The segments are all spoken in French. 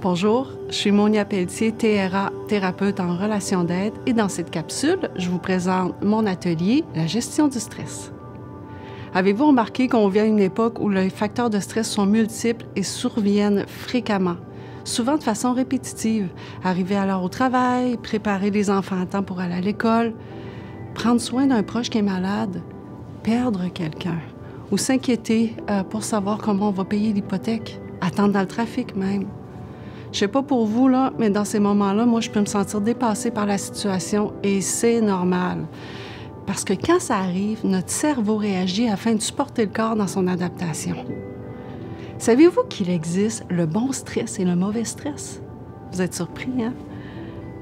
Bonjour, je suis Monia Pelletier, TRA, thérapeute en relation d'aide, et dans cette capsule, je vous présente mon atelier, la gestion du stress. Avez-vous remarqué qu'on vit à une époque où les facteurs de stress sont multiples et surviennent fréquemment, souvent de façon répétitive? Arriver à l'heure au travail, préparer les enfants à temps pour aller à l'école, prendre soin d'un proche qui est malade, perdre quelqu'un, ou s'inquiéter pour savoir comment on va payer l'hypothèque, attendre dans le trafic même. Je sais pas pour vous, là, mais dans ces moments-là, moi, je peux me sentir dépassée par la situation et c'est normal. Parce que quand ça arrive, notre cerveau réagit afin de supporter le corps dans son adaptation. Savez-vous qu'il existe le bon stress et le mauvais stress? Vous êtes surpris, hein?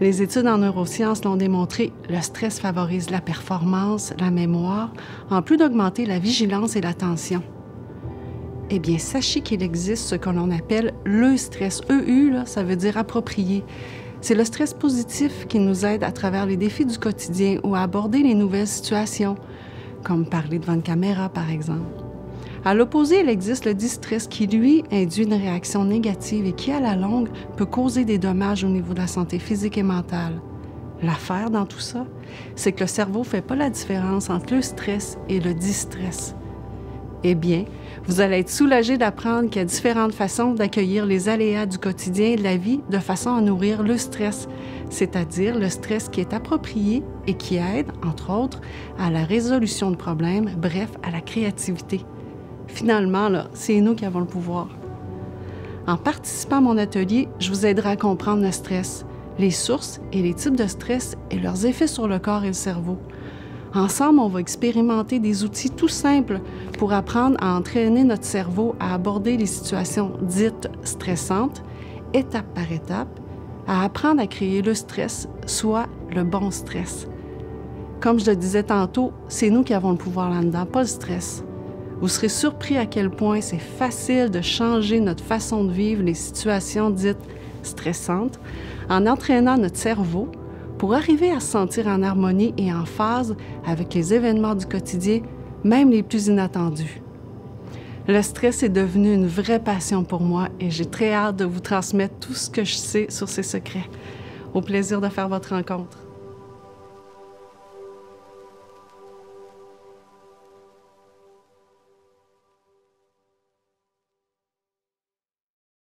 Les études en neurosciences l'ont démontré, le stress favorise la performance, la mémoire, en plus d'augmenter la vigilance et l'attention. Eh bien, sachez qu'il existe ce que l'on appelle le stress. EU, là, ça veut dire approprié. C'est le stress positif qui nous aide à travers les défis du quotidien ou à aborder les nouvelles situations, comme parler devant une caméra, par exemple. À l'opposé, il existe le distress qui, lui, induit une réaction négative et qui, à la longue, peut causer des dommages au niveau de la santé physique et mentale. L'affaire dans tout ça, c'est que le cerveau ne fait pas la différence entre le stress et le distress. Eh bien, vous allez être soulagé d'apprendre qu'il y a différentes façons d'accueillir les aléas du quotidien et de la vie de façon à nourrir le stress, c'est-à-dire le stress qui est approprié et qui aide, entre autres, à la résolution de problèmes, bref, à la créativité. Finalement, là, c'est nous qui avons le pouvoir. En participant à mon atelier, je vous aiderai à comprendre le stress, les sources et les types de stress et leurs effets sur le corps et le cerveau. Ensemble, on va expérimenter des outils tout simples pour apprendre à entraîner notre cerveau à aborder les situations dites stressantes, étape par étape, à apprendre à créer le stress, soit le bon stress. Comme je le disais tantôt, c'est nous qui avons le pouvoir là-dedans, pas le stress. Vous serez surpris à quel point c'est facile de changer notre façon de vivre les situations dites stressantes en entraînant notre cerveau pour arriver à se sentir en harmonie et en phase avec les événements du quotidien, même les plus inattendus. Le stress est devenu une vraie passion pour moi et j'ai très hâte de vous transmettre tout ce que je sais sur ces secrets. Au plaisir de faire votre rencontre.